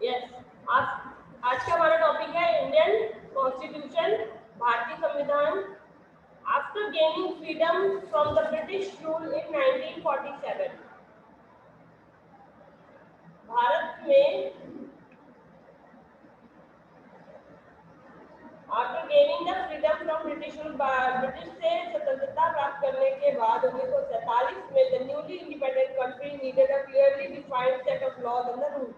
Yes, आज का हमारा टॉपिक है इंडियन कॉन्स्टिट्यूशन, भारतीय संविधान। After gaining freedom from the British rule in 1947, Bharat में after gaining the freedom from British rule, British से स्वतंत्रता प्राप्त करने के बाद 1947 में the newly independent country needed a clearly defined set of laws and rule.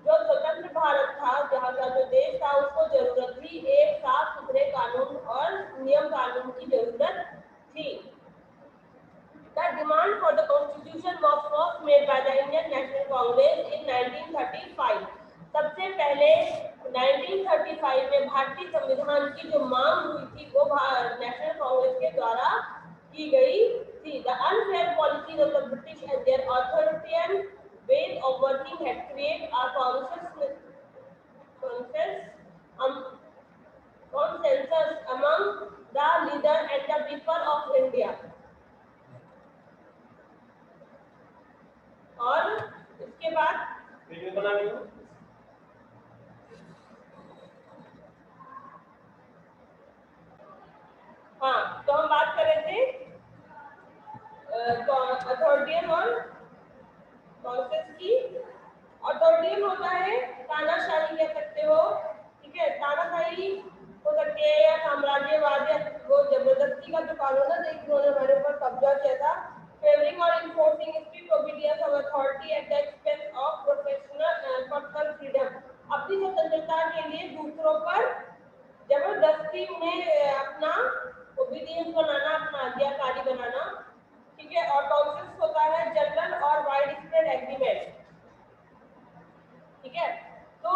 जो स्वतंत्र भारत था, जहाँ का जो देश था, उसको जरूरत थी एक साफ सुथरे कानून और नियम कानून की जरूरत थी। The demand for the constitution was first made by the Indian National Congress in 1935. सबसे पहले 1935 में भारतीय संविधान की जो मांग हुई थी वो नेशनल कांग्रेस के द्वारा की गई थी। The unfair policies of the British and their authoritarian ways of working had created a consensus among the leaders and the people of India. और इसके बाद हाँ, तो हम बात कर रहे थे अथॉरिटियन और कॉन्सेस की। अथॉरिटियन होता है तानाशाही कह सकते हो, ठीक है। तानाशाही हो सकती है या साम्राज्यवाद या वो जबरदस्ती का जो कानून है उन्होंने हमारे ऊपर कब्जा किया था। फेवरिंग और enforcing strict obedience of authority at the expense of personal freedom. अपनी स्वतंत्रता के लिए दूसरों पर जबरदस्ती उन्हें अपना ओबीडियंस बनाना, अपना आज्ञाकारी बनाना, ठीक है। और कॉन्सेंसस होता है जनरल और वाइड स्प्रेड एग्रीमेंट, ठीक है। तो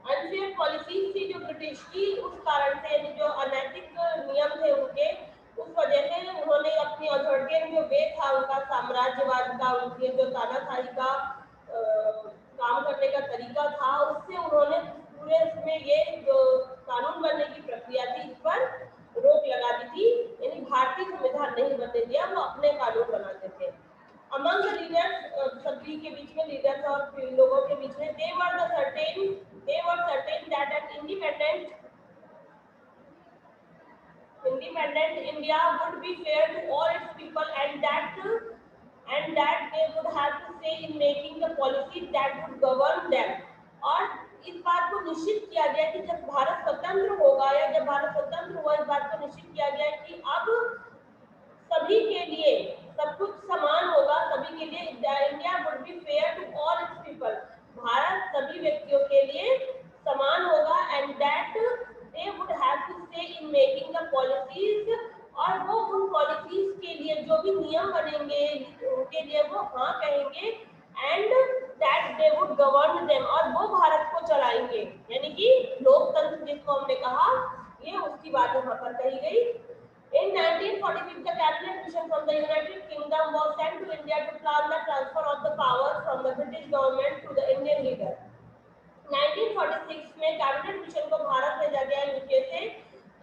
अनफेयर पॉलिसी थी जो ब्रिटिश की, उस कारण से जो अनैतिक नियम थे उनके, उस वजह से उन्होंने अपनी अथॉरिटियन जो वे था उनका, साम्राज्यवाद का, उनके जो तानाशाही का काम करने का तरीका था, उससे उन्होंने पूरे उसमें ये जो कानून बनने की प्रक्रिया थी इस पर रोक लगा दी थी। यानी भारतीय संविधान नहीं बनने दिया, वो अपने कानून बनाते थे। अमंग द लीडर्स, सभी के बीच में, लीडर्स और लोगों के बीच में, they were certain that an independent India would be fair to all its people and that they would have to say in making the policies that would govern them। और इस बात को निश्चित किया गया कि जब भारत स्वतंत्र होगा या जब भारत स्वतंत्र हुआ, इस बात को निश्चित किया गया कि अब सभी के लिए सब कुछ समान होगा, सभी के लिए India would be fair to all its people. Bharat सभी व्यक्तियों के लिए समान होगा and that they would have to say in making the policies, और वो उन पॉलिसीज के लिए जो भी नियम बनेंगे उनके लिए वो हाँ कहेंगे, and that they would govern them, और वो भारत को चलाएंगे। यानी कि लोकतंत्र जिसको हमने कहा, ये उसकी बात यहाँ पर कही गई। In 1946, the cabinet mission from the United Kingdom was sent to India to plan the transfer of the powers from the British government to the Indian leader। 1946 में कैबिनेट मिशन को भारत भेजा गया यूके से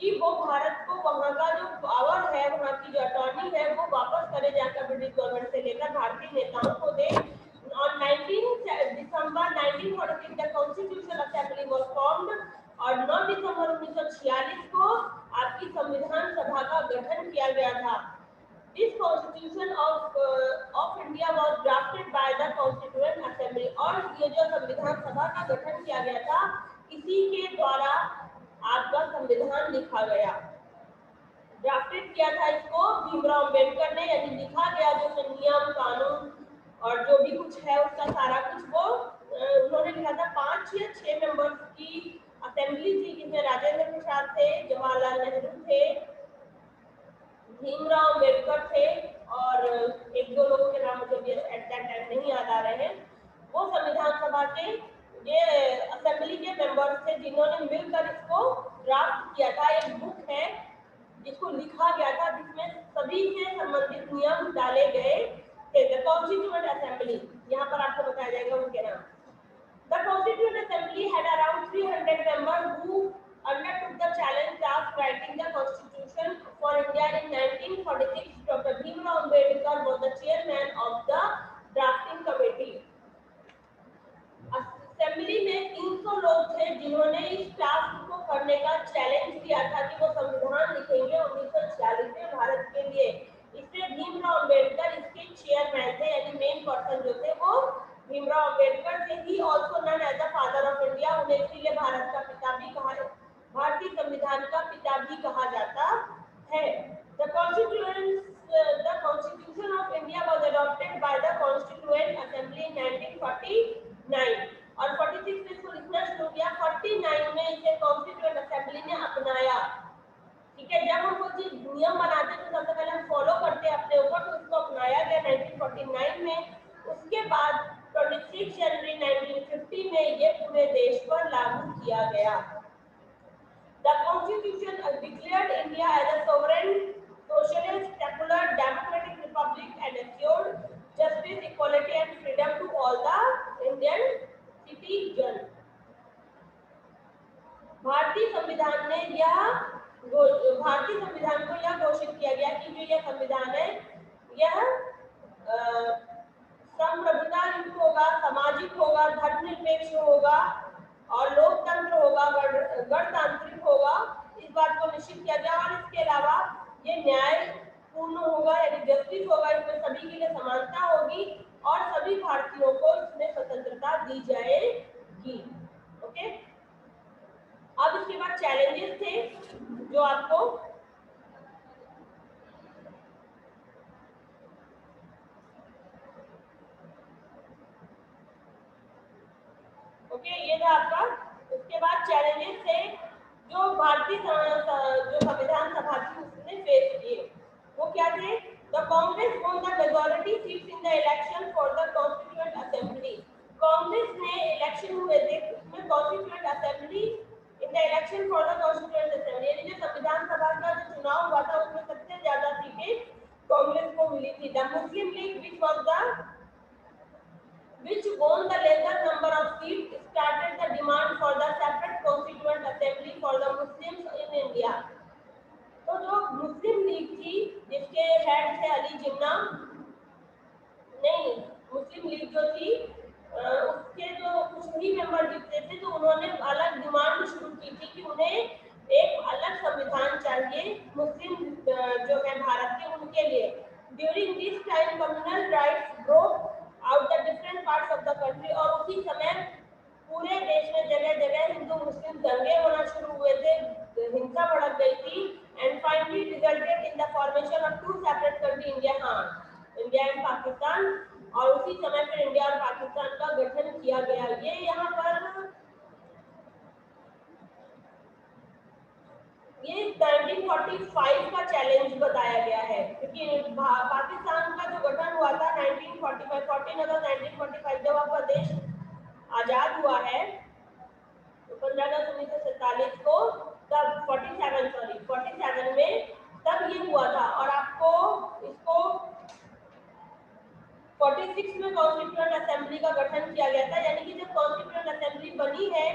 कि वो भारत को वहाँ का जो पावर है, वहाँ की जो अटॉर्नी है, वो वापस करे जाकर ब्रिटिश गवर्नमेंट से लेकर भारतीय नेताओं को दे। On 19 December 1946, the Constitutional Assembly was formed, और 9 दिसंबर 1946 को आपकी संविधान सभा का गठन किया गया था। This Constitution of India was drafted by the Constituent Assembly, और ये जो संविधान सभा का गठन किया गया था, इसी के द्वारा आपका संविधान लिखा गया। ड्राफ्टेड किया था इसको भीमराव अम्बेडकर ने, यानी लिखा गया जो नियम कानून और जो भी कुछ है उसका सारा कुछ वो उन्होंने लिखा था। 5 या 6 मेंबर्स की असेंबली थी, जिसमें राजेंद्र प्रसाद थे, जवाहरलाल नेहरू थे, भीमराव अम्बेडकर थे, और एक दो लोगों के नाम मुझे एट दैट टाइम नहीं याद आ रहे हैं। वो संविधान सभा के ये असेंबली के मेंबर्स थे जिन्होंने मिलकर इसको ड्राफ्ट किया था। एक बुक है जिसको लिखा गया था, जिसमें सभी से संबंधित नियम डाले गए थे। द कॉन्स्टिट्यूएंट असेंबली, यहाँ पर आपको बताया जाएगा उनके नाम। The constituent assembly had around 300 members who undertook the challenge task writing the constitution for India in 1946. Dr. Bhimrao Ambedkar was the chairman of the drafting committee. जिन्होंने इस टास्क को करने का चैलेंज दिया था कि वो संविधान लिखेंगे 1946 में भारत के लिए, इसलिए भीमराव अंबेडकर इसके चेयरमैन थे, यानी मेन पर्सन जो थे वो भीमराव अंबेडकर थे। He also known as the father of India, उन्हें इसीलिए भारत का पिता भी कहा, भारतीय संविधान का पिता भी कहा जाता है। The Constitution of India was adopted by the Constituent Assembly in 1949 और 46 में इसको लिखना शुरू किया, 49 में इसे कॉन्स्टिट्यूएंट असेंबली ने अपनाया। ठीक है, जब हम कुछ नियम बनाते हैं तो सबसे पहले हम फॉलो करते हैं अपने ऊपर, तो इसको अपनाया गया 1949 में। उसके बाद 26 जनवरी 1950 में ये पूरे देश पर लागू किया गया। The Constitution declared India as a sovereign, socialist, secular, democratic republic and assured justice, equality and freedom to all the Indian citizens. भारतीय संविधान को यह घोषित किया गया कि जो यह संविधान है यह संप्रभुता युक्त होगा, सामाजिक होगा, धर्मनिरपेक्ष होगा और लोकतंत्र होगा, गणतांत्रिक होगा, इस बात को निश्चित किया गया। और इसके अलावा ये न्यायपूर्ण होगा, यानी जस्टिस होगा, इसमें सभी के लिए समानता होगी और सभी भारतीयों को इसमें स्वतंत्रता दी जाएगी। ओके, अब इसके बाद चैलेंजेस थे जो आपको ये था आपका। उसके बाद चैलेंजेस थे जो भारतीय जो संविधान सभा थी उसने फेस किए, वो क्या थे? The Congress won the majority seats in the election for the constituent assembly. Congress ने इलेक्शन हुए थे उसमें constituent assembly in the election for the constituent assembly, यानी जो संविधान सभा का जो चुनाव हुआ था उसमें सबसे ज्यादा सीटें कांग्रेस को मिली थी। The Muslim league which won the lesser number of seats started the demand for the separate constituent assembly for the Muslims in India. तो जो मुस्लिम लीग थी जिसके हेड थे अली जिन्ना, नहीं मुस्लिम लीग जो थी उसके जो कुछ ही मेंबर जीते थे, तो उन्होंने अलग डिमांड शुरू की थी कि उन्हें एक अलग संविधान चाहिए मुस्लिम जो है भारत के, उनके लिए। During this time communal riots broke out the different parts of the country, और उसी समय पूरे देश में जगह जगह हिंदू मुस्लिम दंगे होना शुरू हुए थे, हिंसा भड़क गई थी। And finally resulted in the formation of two separate country, India and Pakistan, और उसी समय पर इंडिया और पाकिस्तान का गठन किया गया। ये यहाँ पर ये 1945 का चैलेंज बताया गया है, क्योंकि पाकिस्तान का जो गठन हुआ था 1945 14 अगस्त 1945 जब आपका देश आजाद हुआ है, तो 15 अगस्त 1947 को, तब 47 में तब ये हुआ था। और आपको इसको 46 में कॉन्स्टिट्यूएंट असेंबली का गठन किया गया था, यानी कि जब कॉन्स्टिट्यूएंट असेंबली बनी है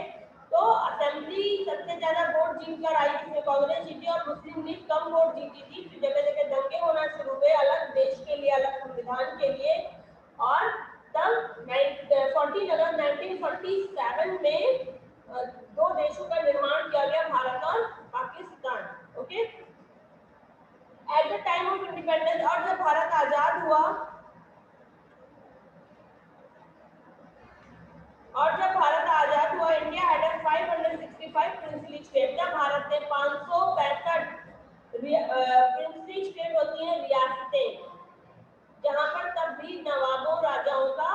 तो असेंबली सबसे ज्यादा वोट जीतकर आई, जिसमें कांग्रेस जीती और मुस्लिम लीग कम वोट जीती थी। फिर जगह जगह दंगे होना शुरू हुए अलग देश के लिए, अलग संविधान के लिए, और तब 14 अगस्त 1947 में दो देशों का निर्माण किया गया, भारत और Pakistan. Okay, at the time of independence, और जब भारत आजाद हुआ इंडिया हैड 565 प्रिंसली स्टेट। जब भारत ने 565 प्रिंसली स्टेट होती हैं रियासतें, जहां पर तब भी नवाबों राजाओं का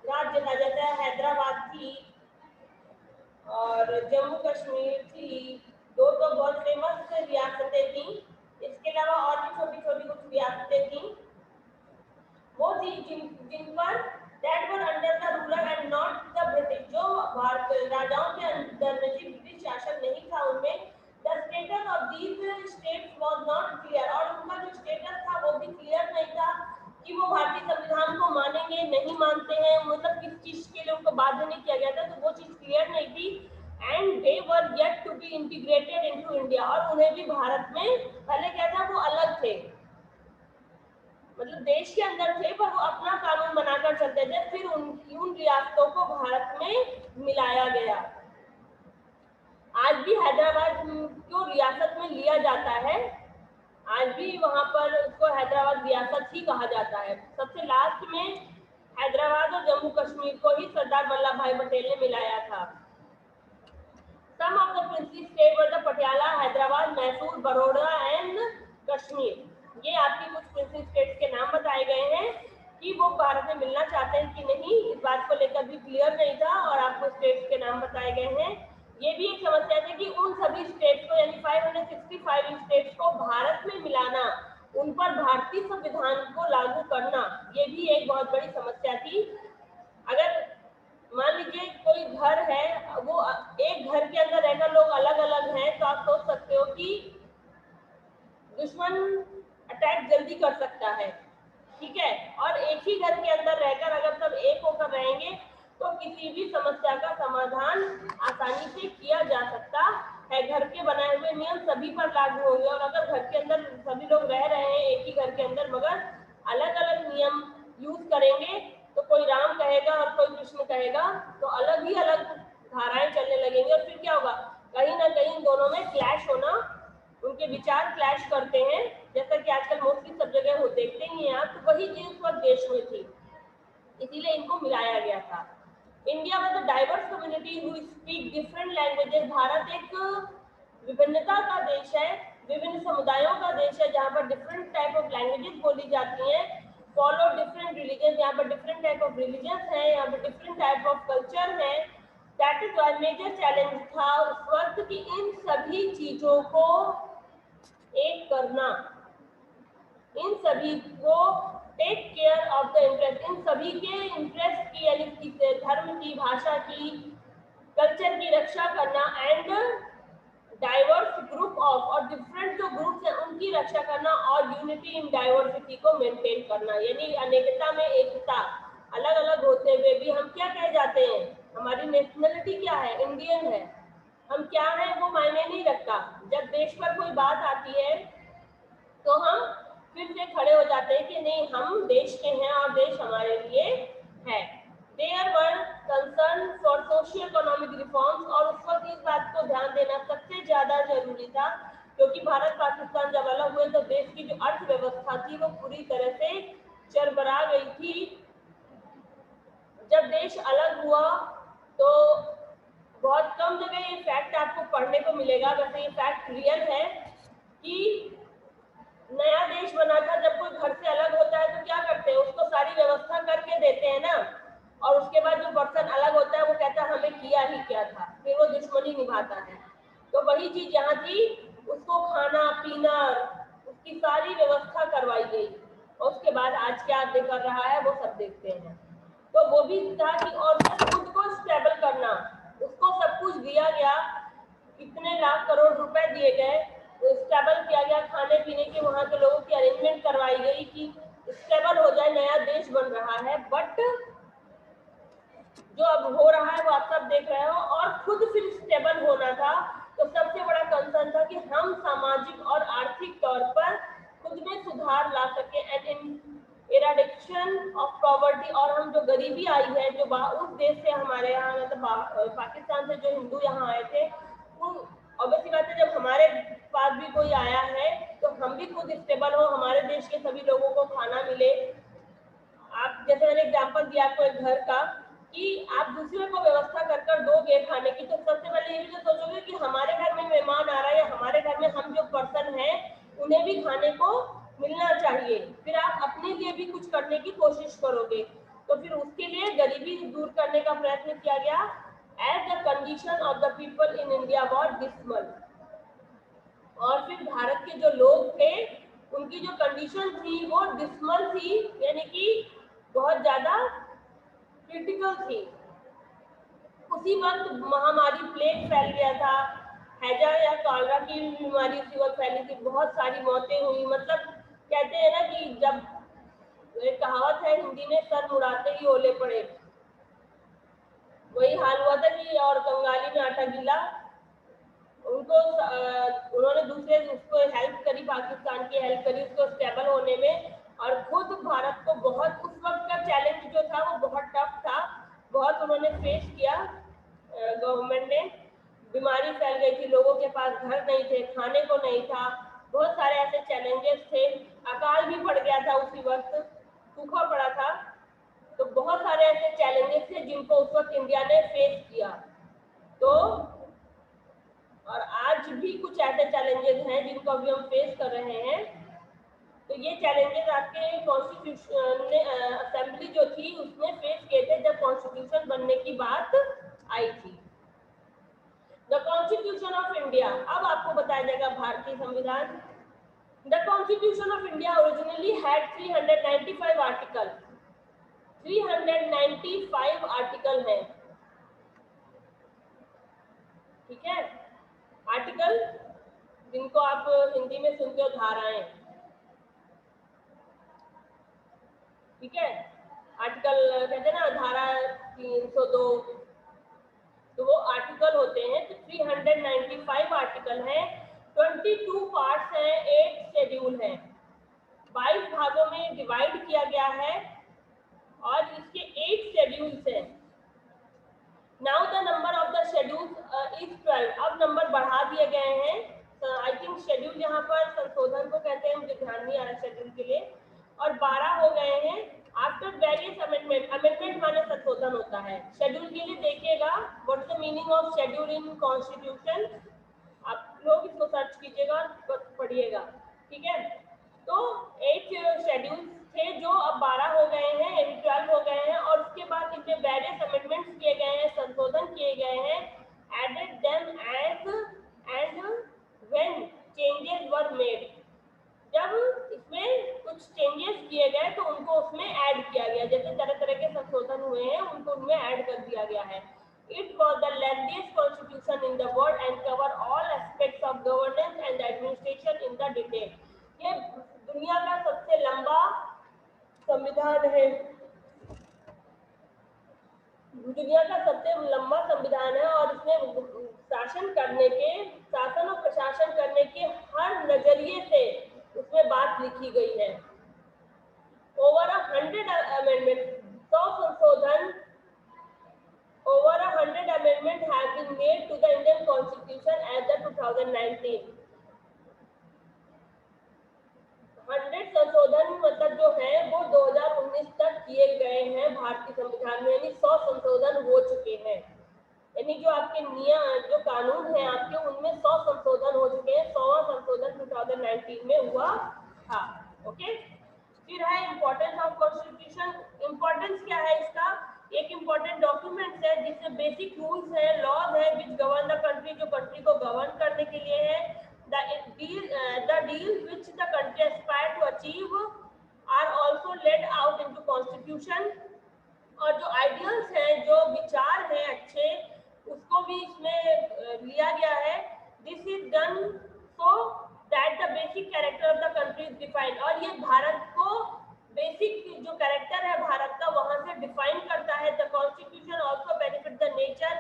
राज्य था, जैसे हैदराबाद थी और जम्मू कश्मीर थी, दो तो बहुत फेमस रियासतें थी। इसके अलावा और भी छोटी छोटी कुछ रियासतें थी, वो थी जिन पर that were under the ruler and not the British, जो भारत राजाओं के अंदर में थी, ब्रिटिश शासन नहीं था उनमें। The status of these states was not clear, और उनका जो स्टेटस था वो भी क्लियर नहीं था कि वो भारतीय संविधान को मानेंगे नहीं मानते हैं, मतलब किस चीज के लिए उनको बाध्य नहीं किया गया था, तो वो चीज क्लियर नहीं थी। And they were yet to be integrated into India, और उन्हें भी भारत में पहले क्या था, वो अलग थे, मतलब देश के अंदर थे पर वो अपना कानून बनाकर चलते थे। फिर उन रियासतों को भारत में मिलाया गया। आज भी हैदराबाद को रियासत में लिया जाता है, आज भी वहां पर उसको हैदराबाद रियासत ही कहा जाता है। सबसे लास्ट में हैदराबाद और जम्मू कश्मीर को ही सरदार वल्लभ भाई पटेल ने मिलाया था। Some of the princely states were the Patiala, Hyderabad, Mysore, Baroda and Kashmir. ये आपकी कुछ प्रिंसली स्टेट्स के नाम बताए गए हैं कि वो भारत में मिलना चाहते हैं कि नहीं, इस बात को लेकर भी क्लियर नहीं था और आपको स्टेट्स के नाम बताए गए हैं। ये भी एक समस्या थी कि उन सभी स्टेट्स को यानी 565 स्टेट्स को भारत में मिलाना, उन पर भारतीय संविधान को लागू करना, ये भी एक बहुत बड़ी समस्या थी। अगर मान लीजिए कोई घर है, वो एक घर के अंदर रहकर लोग अलग अलग हैं, तो आप सोच सकते हो कि दुश्मन अटैक जल्दी कर सकता है, ठीक है। और एक ही घर के अंदर रहकर अगर सब एक होकर रहेंगे तो किसी भी समस्या का समाधान आसानी से किया जा सकता है। घर के बनाए हुए नियम सभी पर लागू होंगे, और अगर घर के अंदर सभी लोग रह रहे हैं एक ही घर के अंदर मगर अलग अलग नियम यूज करेंगे, तो कोई राम कहेगा और कोई कृष्ण कहेगा, तो अलग ही अलग धाराएं चलने लगेंगी। और फिर क्या होगा, कहीं ना कहीं दोनों में क्लैश होना, उनके विचार क्लैश करते हैं, जैसा कि आजकल मोस्टली सब जगह हो देखते ही हैं आप। तो वही चीज उस वक्त देश में थी, इसीलिए इनको मिलाया गया था। India was a diverse community who speak different languages. Bharat एक विभिन्नता का देश है, विभिन्न समुदायों का देश है, जहाँ पर डिफरेंट टाइप ऑफ लैंग्वेजेस बोली जाती हैं। फॉलो डिफरेंट रिलीजन, यहाँ पर डिफरेंट टाइप ऑफ रिलीजन है, यहाँ पर डिफरेंट टाइप ऑफ कल्चर है। That is why major challenge था उस वक्त कि इन सभी चीजों को एक करना, इन सभी को take care of the interest, इन सभी के इंटरेस्ट की यानी धर्म की, भाषा की, कल्चर की रक्षा करना, एंड डाइवर्स ग्रुप ऑफ, और डिफरेंट जो ग्रुप्स हैं उनकी रक्षा करना, और यूनिटी इन डाइवर्सिटी को मेंटेन करना, यानी अनेकता में एकता। अलग अलग होते हुए भी हम क्या कहे जाते हैं, हमारी नेशनलिटी क्या है, इंडियन है, हम क्या है वो मायने नहीं रखता। जब देश पर कोई बात आती है तो हम फिर से खड़े हो जाते हैं कि नहीं, हम देश के हैं और देश हमारे लिए है। There were concern for socio economic reforms, और उस वक्त इस बात को ध्यान देना सबसे ज्यादा जरूरी था, क्योंकि भारत पाकिस्तान जब अलग हुए तो देश की जो अर्थव्यवस्था थी वो पूरी तरह से चरमरा गई थी। जब देश अलग हुआ तो बहुत कम जगह ये फैक्ट आपको पढ़ने को मिलेगा, वैसे ये फैक्ट रियल है कि नया देश बना था, जब कोई घर से अलग होता है तो क्या करते हैं, उसको सारी व्यवस्था करके देते हैं ना, और उसके बाद जो पर्सन अलग होता है वो कहता है हमें किया ही क्या था, फिर वो दुश्मनी निभाता है। तो वही चीज यहाँ थी, उसको खाना पीना उसकी सारी व्यवस्था करवाई गई, और उसके बाद आज क्या कर रहा है वो सब देखते हैं। तो वो भी था कि और खुद को स्टेबल करना, उसको सब कुछ दिया गया, कितने लाख करोड़ रुपए दिए गए, स्टेबल किया गया, खाने पीने के वहां के लोगों की अरेंजमेंट करवाई गई कि स्टेबल हो जाए, नया देश बन रहा है। बट जो अब हो रहा है वो आप सब देख रहे हो, और खुद फिर स्टेबल होना था। तो सबसे बड़ा कंसर्न था कि हम सामाजिक और आर्थिक तौर पर खुद में सुधार ला सके, and in eradication of poverty, और हम जो गरीबी आई है जो उस देश से हमारे यहाँ मतलब पाकिस्तान से जो हिंदू यहाँ आए थे, उन ऑब्वियसली बात है जब हमारे पास भी कोई आया है तो हम भी खुद स्टेबल हो, हमारे देश के सभी लोगों को खाना मिले। आप जैसे मैंने एग्जांपल दिया आपको एक घर का कि आप दूसरे को व्यवस्था कर कर दोगे खाने की, तो सबसे पहले ये भी तो सोचोगे कि हमारे घर में मेहमान आ रहा है या हमारे घर में हम जो पर्सन है उन्हें भी खाने को मिलना चाहिए, फिर आप अपने लिए भी कुछ करने की कोशिश करोगे। तो फिर उसके लिए गरीबी दूर करने का प्रयत्न किया गया। As the condition of the people in India was dismal, और फिर भारत के जो लोग थे उनकी जो कंडीशन थी वो डिस्मल थी, यानी कि बहुत ज्यादा क्रिटिकल थी। उसी वक्त महामारी प्लेग फैल गया था, हैजा या कॉलरा की बीमारी उसी वक्त फैली थी, बहुत सारी मौतें हुई। मतलब कहते हैं ना कि जब एक कहावत है हिंदी में, सर मुड़ाते ही ओले पड़े, वही हाल हुआ था कि और कंगाली में आटा गीला। उनको उन्होंने दूसरे उसको हेल्प करी, पाकिस्तान की हेल्प करी उसको स्टेबल होने में, और खुद भारत को बहुत उस वक्त का चैलेंज जो था वो बहुत टफ था, बहुत उन्होंने फेस किया गवर्नमेंट ने। बीमारी फैल गई थी, लोगों के पास घर नहीं थे, खाने को नहीं था, बहुत सारे ऐसे चैलेंजेस थे, अकाल भी पड़ गया था उसी वक्त, सूखा पड़ा था, तो बहुत सारे ऐसे चैलेंजेस थे जिनको उस वक्त इंडिया ने फेस किया। तो और आज भी कुछ ऐसे चैलेंजेस हैं जिनको अभी हम फेस कर रहे हैं। तो ये चैलेंजेस आपके कॉन्स्टिट्यूशन ने असेंबली जो थी उसने फेस किए थे जब कॉन्स्टिट्यूशन बनने की बात आई थी। द कॉन्स्टिट्यूशन ऑफ इंडिया, अब आपको बताया जाएगा भारतीय संविधान। The constitution of India originally had 395 article, 395 article हैं, ठीक है। आर्टिकल जिनको आप हिंदी में सुनते हो धाराएं, ठीक है। आर्टिकल कहते हैं ना धारा 302, तो वो आर्टिकल होते हैं। तो 395 आर्टिकल हैं, 22 पार्ट्स हैं, 8 शेड्यूल हैं, 22 भागों में डिवाइड किया गया है और इसके 8 शेड्यूल्स हैं। Now the number of the schedules is 12, अब नंबर बढ़ा दिए गए हैं। आई थिंक शेड्यूल यहाँ पर संशोधन को कहते हैं, मुझे ध्यान नहीं आ रहा शेड्यूल के लिए, और 12 हो गए हैं। आफ्टर वेरियस अमेंडमेंट, अमेंडमेंट माने संशोधन होता है। शेड्यूल के लिए देखिएगा what is the meaning of schedule in constitution, आप लोग इसको सर्च कीजिएगा, पढ़िएगा, ठीक है। तो 8 शेड्यूल थे जो अब 12 हो गए हैं, 12 हो गए हैं, और उसके बाद इसमें वेरियस अमेंडमेंट्स किए गए हैं, संशोधन किए गए हैं, added them as and when changes were made, जब इसमें कुछ चेंजेस किए गए तो उनको उसमें ऐड किया गया, जैसे तरह तरह के संशोधन हुए हैं उनको उनमें ऐड कर दिया गया है। It was the lengthiest constitution in the world and cover all aspects of governance and administration in the detail. ये दुनिया का सबसे लंबा संविधान है, दुनिया का सबसे लंबा संविधान है, और इसमें शासन करने के, शासन और प्रशासन करने के हर नजरिए से उसमें बात लिखी गई है। ओवर 100 अमेंडमेंट, 100 संशोधन, over 100 amendments have been made to the Indian Constitution as the 2019. 100 संशोधन मतलब जो है वो 2019 तक किए गए हैं भारतीय संविधान में, यानी 100 संशोधन हो चुके हैं। यानी जो आपके नियम, जो कानून है आपके, उनमें 100 संशोधन हो चुके हैं। 100वां संशोधन 2019 में हुआ था। ओके, फिर है इम्पोर्टेंस ऑफ कॉन्स्टिट्यूशन। इम्पोर्टेंस क्या है इसका? एक इम्पोर्टेंट डॉक्यूमेंट है जिससे बेसिक रूल्स है, लॉज है विच गवर्न द कंट्री, जो कंट्री को गवर्न करने के लिए है। The deal which the country aspire to achieve are also laid out into constitution, और जो आइडियल्स हैं, जो विचार हैं अच्छे, उसको भी इसमें लिया गया है। This is done so that the basic character of the country is defined, और ये भारत को बेसिक जो कैरेक्टर है भारत का वहां से डिफाइन करता है। The constitution also benefit the nature,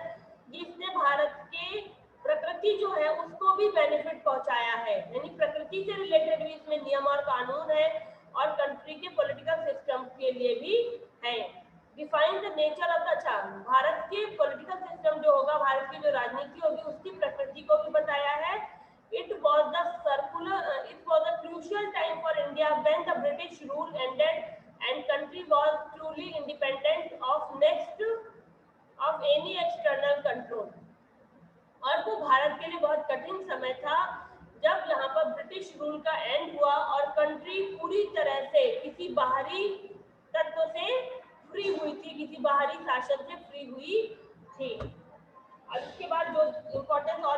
जिसने भारत के प्रकृति जो है उसको भी बेनिफिट पहुंचाया है, यानी प्रकृति से रिलेटेड भी इसमें नियम और कानून है, और कंट्री के पॉलिटिकल सिस्टम के लिए भी है। Define the nature of the, अच्छा, भारत के पॉलिटिकल सिस्टम जो होगा, भारत की जो राजनीति होगी उसकी प्रकृति को भी बताया है। It was a crucial time for India when the British rule ended and country was truly independent of any external control. और वो भारत के लिए बहुत कठिन समय था जब यहाँ पर ब्रिटिश रूल का एंड हुआ और कंट्री पूरी तरह से किसी बाहरी तत्व से फ्री हुई थी, किसी बाहरी शासन से फ्री हुई थी। और इसके बाद जो इम्पोर्टेंस और